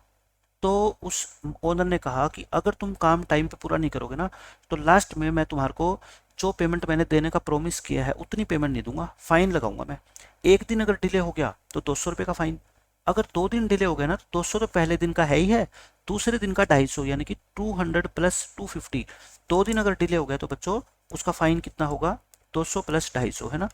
तो उस ओनर ने कहा कि अगर तुम काम टाइम पे पूरा नहीं करोगे ना, तो लास्ट में मैं तुम्हारे को जो पेमेंट मैंने देने का प्रॉमिस किया है उतनी पेमेंट नहीं दूंगा, फाइन लगाऊंगा मैं। एक दिन अगर डिले हो गया तो 200 रुपये का फाइन। अगर 2 दिन डिले हो गया ना, तो 200 तो पहले दिन का है ही है, दूसरे दिन का 250, यानी कि 200 प्लस 250। 2 दिन अगर डिले हो गया तो बच्चों उसका फाइन कितना होगा? 200 प्लस 250, है ना।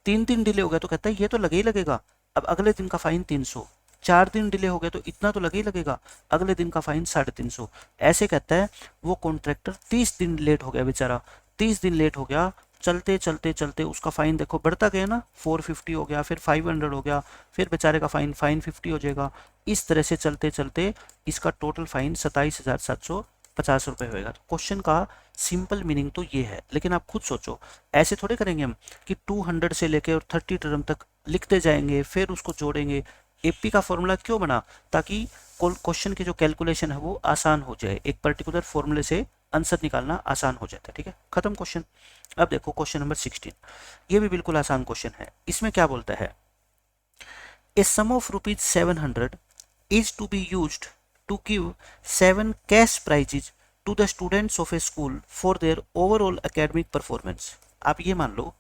3 दिन डिले हो गया तो कहता है ये तो लगे ही लगेगा, अब अगले दिन का फाइन 300। 4 दिन डिले हो गया तो इतना तो लगे ही लगेगा, अगले दिन का फाइन 350। ऐसे कहता है। वो कॉन्ट्रैक्टर 30 दिन लेट हो गया बेचारा, 30 दिन लेट हो गया। चलते चलते चलते उसका फाइन देखो बढ़ता गया ना, 450 हो गया, फिर 500 हो गया, फिर बेचारे का फाइन 550 हो जाएगा। इस तरह से चलते चलते इसका टोटल फाइन 27,750 रुपये होएगा। तो क्वेश्चन का सिंपल मीनिंग तो ये है, लेकिन आप खुद सोचो, ऐसे थोड़े करेंगे हम कि 200 से लेके और 30 टर्म तक लिखते जाएंगे, फिर उसको जोड़ेंगे। एपी का फॉर्मूला क्यों बना? ताकि क्वेश्चन की जो कैलकुलेशन है वो आसान हो जाए, एक पर्टिकुलर फॉर्मूले से आंसर निकालना आसान हो जाता है। ठीक है, खत्म क्वेश्चन। अब देखो क्वेश्चन नंबर 16, ये भी बिल्कुल आसान क्वेश्चन है। इसमें क्या बोलता है? A sum of rupees 700 is to be used to give 7 cash prizes to the students of a school for their overall academic performance. आप ये मान लो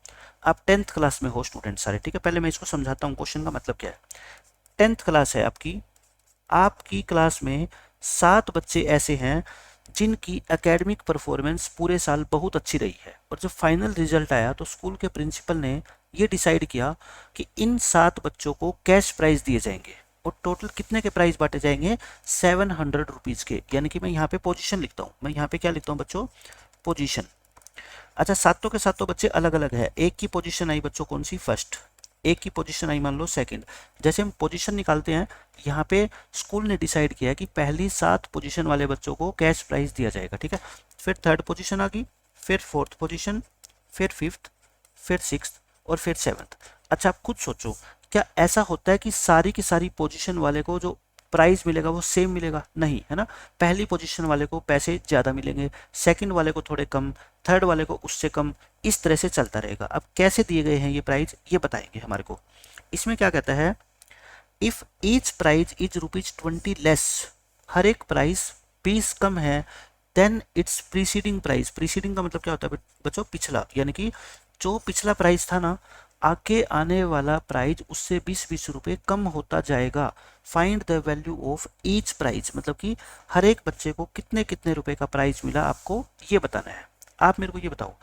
आप 10th क्लास में हो स्टूडेंट सारे। ठीक है, पहले मैं इसको समझाता हूँ क्वेश्चन का मतलब क्या है। 10th क्लास है आपकी, आपकी क्लास में 7 बच्चे ऐसे हैं जिनकी एकेडमिक परफॉर्मेंस पूरे साल बहुत अच्छी रही है, और जब फाइनल रिजल्ट आया तो स्कूल के प्रिंसिपल ने ये डिसाइड किया कि इन 7 बच्चों को कैश प्राइज दिए जाएंगे। और टोटल कितने के प्राइज बांटे जाएंगे? 700 रुपीज के। यानी कि मैं यहाँ पे पोजीशन लिखता हूँ, मैं यहाँ पे क्या लिखता हूँ बच्चों? पोजीशन। अच्छा, सातों के सातों बच्चे अलग अलग है। एक की पोजीशन आई बच्चों कौन सी? फर्स्ट। एक की पोजीशन आई मान लो सेकंड। जैसे हम पोजीशन निकालते हैं, यहाँ पे स्कूल ने डिसाइड किया है कि पहली 7 पोजीशन वाले बच्चों को कैश प्राइज दिया जाएगा। ठीक है, फिर थर्ड पोजीशन आ गई, फिर फोर्थ पोजीशन, फिर फिफ्थ, फिर सिक्स्थ और फिर सेवन्थ। अच्छा, आप खुद सोचो, क्या ऐसा होता है कि सारी की सारी पोजीशन वाले को जो प्राइस मिलेगा वो सेम मिलेगा? नहीं, है ना। पहली पोजीशन वाले को पैसे ज़्यादा मिलेंगे, सेकंड वाले को थोड़े कम, थर्ड वाले को उससे कम, इस तरह से चलता रहेगा। अब कैसे दिए गए हैं ये प्राइज, ये बताएंगे हमारे को। इसमें क्या कहता है? If each prize is ₹20 less, हर एक प्राइस 20 कम है, then its preceding price. Preceding का मतलब क्या होता है बच्चों? पिछला, यानी कि जो पिछला प्राइस था ना, आगे आने वाला प्राइज उससे 20-20 रुपये कम होता जाएगा। Find the value of each prize, मतलब कि हर एक बच्चे को कितने कितने रुपए का प्राइज मिला, आपको ये बताना है। आप मेरे को ये बताओ,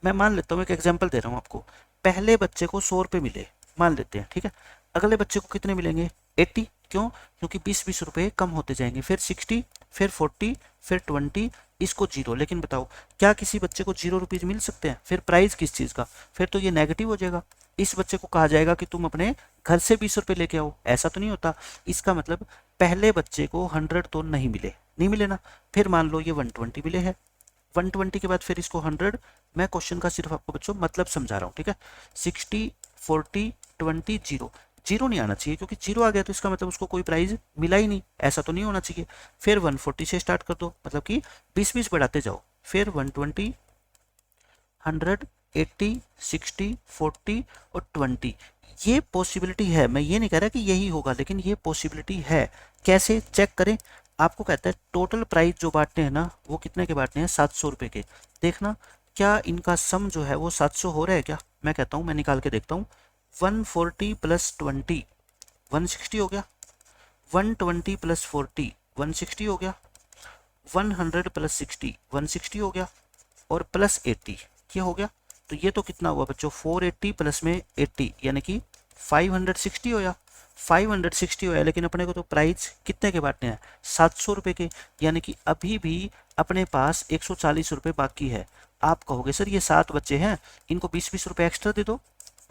मैं मान लेता हूँ, एक एग्जांपल दे रहा हूँ आपको। पहले बच्चे को 100 रुपये मिले, मान लेते हैं, ठीक है। अगले बच्चे को कितने मिलेंगे? 80। क्यों? क्योंकि 20-20 रुपये कम होते जाएंगे, फिर 60, फिर 40, फिर 20, इसको 0। लेकिन बताओ, क्या किसी बच्चे को 0 रुपीज मिल सकते हैं? फिर प्राइस किस चीज़ का? फिर तो ये नेगेटिव हो जाएगा। इस बच्चे को कहा जाएगा कि तुम अपने घर से 20 रुपये लेके आओ, ऐसा तो नहीं होता। इसका मतलब पहले बच्चे को 100 तो नहीं मिले, नहीं मिले ना। फिर मान लो ये 120 मिले हैं, 120 के बाद फिर इसको 100। मैं क्वेश्चन का सिर्फ आपको बच्चों मतलब समझा रहा हूँ, ठीक है। 60, 40, 20, 0। जीरो नहीं आना चाहिए, क्योंकि जीरो आ गया तो इसका मतलब उसको कोई प्राइज मिला ही नहीं, ऐसा तो नहीं होना चाहिए। फिर 140 से स्टार्ट कर दो, मतलब कि 20-20 बढ़ाते जाओ। फिर 120, 100, 80, 60, 40 और 20। ये पॉसिबिलिटी है, मैं ये नहीं कह रहा कि यही होगा, लेकिन ये पॉसिबिलिटी है। कैसे चेक करें? आपको कहता है टोटल प्राइस जो बांटने हैं ना, वो कितने के बांटने हैं? 700 रुपये के। देखना क्या इनका सम जो है वो 700 हो रहा है क्या? मैं कहता हूँ, मैं निकाल के देखता हूँ। 140 प्लस 20 160 हो गया, 120 प्लस 40 160 हो गया, 100 प्लस 60 160 हो गया, और प्लस 80 ये हो गया। तो ये तो कितना हुआ बच्चों? 480 प्लस में 80, यानी कि 560 होया। 560 होया, लेकिन अपने को तो प्राइस कितने के बांटने हैं? 700 रुपये के। यानी कि अभी भी अपने पास 140 रुपये बाकी है। आप कहोगे सर ये 7 बच्चे हैं, इनको 20-20 रुपये एक्स्ट्रा दे दो,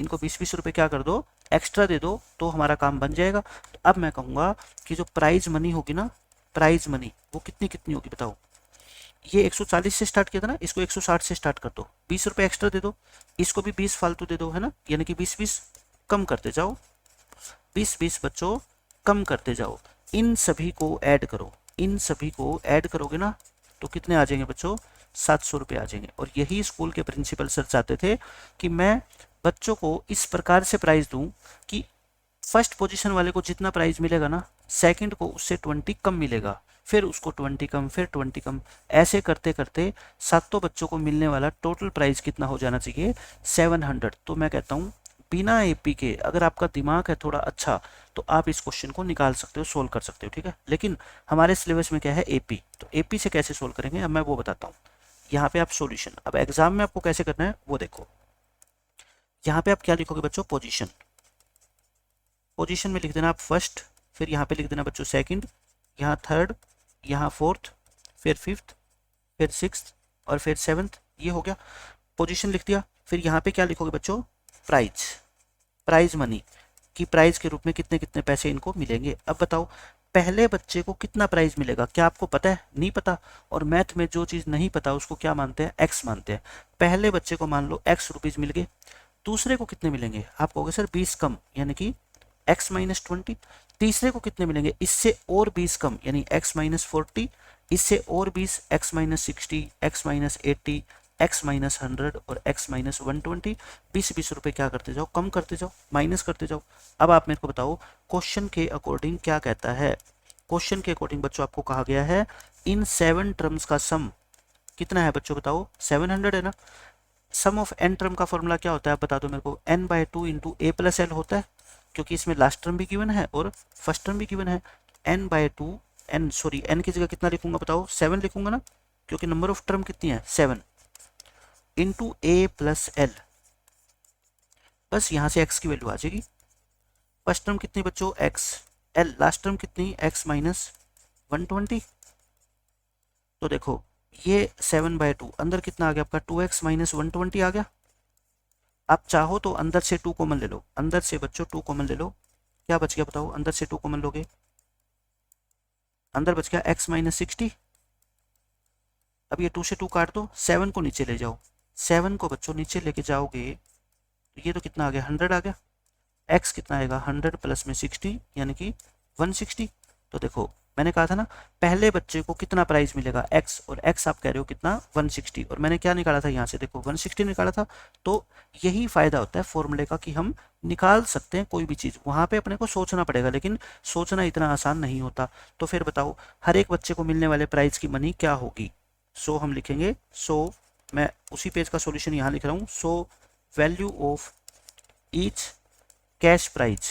इनको 20-20 रुपये क्या कर दो? एक्स्ट्रा दे दो तो हमारा काम बन जाएगा। तो अब मैं कहूँगा कि जो प्राइज मनी होगी ना, प्राइज मनी वो कितनी कितनी होगी बताओ। ये 140 से स्टार्ट किया था ना, इसको 160 से स्टार्ट कर दो, 20 रुपये एक्स्ट्रा दे दो, इसको भी 20 फालतू दे दो, है ना, यानी कि 20-20 कम करते जाओ, 20-20 बच्चों कम करते जाओ। इन सभी को ऐड करो, इन सभी को ऐड करोगे ना तो कितने आ जाएंगे बच्चों, 700 रुपये आ जाएंगे। और यही स्कूल के प्रिंसिपल सर चाहते थे कि मैं बच्चों को इस प्रकार से प्राइज दूं कि फर्स्ट पोजीशन वाले को जितना प्राइज मिलेगा ना, सेकंड को उससे 20 कम मिलेगा, फिर उसको 20 कम, फिर 20 कम, ऐसे करते करते सातों बच्चों को मिलने वाला टोटल प्राइस कितना हो जाना चाहिए, 700। तो मैं कहता हूँ बिना एपी के, अगर आपका दिमाग है थोड़ा अच्छा तो आप इस क्वेश्चन को निकाल सकते हो, सोल्व कर सकते हो, ठीक है। लेकिन हमारे सिलेबस में क्या है, एपी, तो एपी से कैसे सोल्व करेंगे अब मैं वो बताता हूँ। यहाँ पे आप सॉल्यूशन, अब एग्जाम में आपको कैसे करना है वो देखो। यहाँ पे आप क्या लिखोगे बच्चों, पोजीशन, पोजीशन में लिख देना आप फर्स्ट, फिर यहाँ पे लिख देना बच्चों सेकंड, यहाँ थर्ड, यहाँ फोर्थ, फिर फिफ्थ, फिर सिक्स्थ और फिर सेवन्थ, ये हो गया पोजीशन लिख दिया। फिर यहाँ पे क्या लिखोगे बच्चों, प्राइज, प्राइज मनी कि प्राइज के रूप में कितने कितने पैसे इनको मिलेंगे। अब बताओ पहले बच्चे को कितना प्राइज मिलेगा, क्या आपको पता है, नहीं पता। और मैथ में जो चीज़ नहीं पता उसको क्या मानते हैं, एक्स मानते हैं। पहले बच्चे को मान लो एक्स रुपीज़ मिल गए, दूसरे को कितने मिलेंगे, आप कहोगे सर 20 कम, यानी कि x-20। तीसरे को कितने मिलेंगे, इससे और 20 कम, यानी x-40, इससे और 20, x-60, x-80, x-100 और x-120। 20-20 रुपए क्या करते जाओ, कम करते जाओ, माइनस करते जाओ। अब आप मेरे को बताओ क्वेश्चन के अकॉर्डिंग क्या कहता है। क्वेश्चन के अकॉर्डिंग बच्चों आपको कहा गया है इन 7 टर्म्स का सम कितना है बच्चों, बताओ 700 है ना। सम ऑफ एन टर्म का फॉर्मूला क्या होता है, आप बता दो मेरे को, n/2 इंटू ए प्लस एल होता है, क्योंकि इसमें लास्ट टर्म भी गिवन है और फर्स्ट टर्म भी गिवन है। n/2, n की जगह कितना लिखूंगा बताओ, 7 लिखूंगा ना, क्योंकि नंबर ऑफ टर्म कितनी है 7, इंटू ए प्लस एल। बस यहाँ से x की वैल्यू आ जाएगी। फर्स्ट टर्म कितनी बच्चों x, एल लास्ट टर्म कितनी x-120। तो देखो ये 7/2 अंदर कितना आ गया आपका 2x-120 आ गया। आप चाहो तो अंदर से 2 कॉमन ले लो, अंदर से बच्चों 2 कॉमन ले लो, क्या बच गया बताओ, अंदर से 2 कॉमन लोगे, अंदर बच गया x-60। अब ये 2 से 2 काट दो, 7 को नीचे ले जाओ, 7 को बच्चों नीचे लेके जाओगे तो ये तो कितना आ गया 100 आ गया। x कितना आएगा 100 प्लस में 60 यानी कि 160। तो देखो मैंने कहा था ना पहले बच्चे को कितना प्राइस मिलेगा x, और x आप कह रहे हो कितना 160, और मैंने क्या निकाला था यहाँ से देखो 160 निकाला था। तो यही फायदा होता है फॉर्मूले का कि हम निकाल सकते हैं कोई भी चीज़, वहाँ पे अपने को सोचना पड़ेगा, लेकिन सोचना इतना आसान नहीं होता। तो फिर बताओ हर एक बच्चे को मिलने वाले प्राइस की मनी क्या होगी। सो हम लिखेंगे, सो मैं उसी पेज का सोल्यूशन यहाँ लिख रहा हूँ। So value of each cash prize,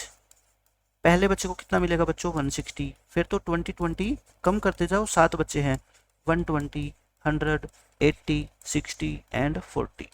पहले बच्चे को कितना मिलेगा बच्चों 160, फिर तो 20-20 कम करते जाओ, 7 बच्चे हैं 120, 100, 80, 60 एंड 40,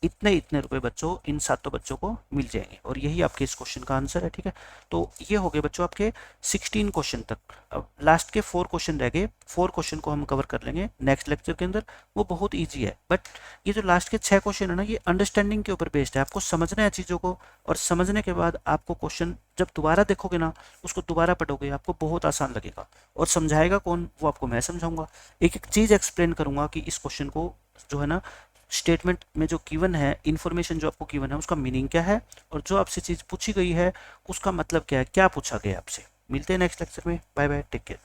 इतने इतने रुपए बच्चों इन सातों बच्चों को मिल जाएंगे। और यही आपके इस क्वेश्चन का आंसर है, ठीक है। तो ये हो गए बच्चों आपके 16 क्वेश्चन तक। अब लास्ट के 4 क्वेश्चन रह गए, 4 क्वेश्चन को हम कवर कर लेंगे नेक्स्ट लेक्चर के अंदर, वो बहुत ईजी है। बट ये जो लास्ट के 6 क्वेश्चन है ना, ये अंडरस्टैंडिंग के ऊपर बेस्ड है, आपको समझना है चीज़ों को, और समझने के बाद आपको क्वेश्चन जब दोबारा देखोगे ना, उसको दोबारा पढ़ोगे, आपको बहुत आसान लगेगा। और समझाएगा कौन, वो आपको मैं समझाऊंगा, एक एक चीज़ एक्सप्लेन करूंगा कि इस क्वेश्चन को जो है ना स्टेटमेंट में जो गिवन है, इन्फॉर्मेशन जो आपको गिवन है उसका मीनिंग क्या है, और जो आपसे चीज़ पूछी गई है उसका मतलब क्या है, क्या पूछा गया आपसे। मिलते हैं नेक्स्ट लेक्चर में, बाय बाय, टेक केयर।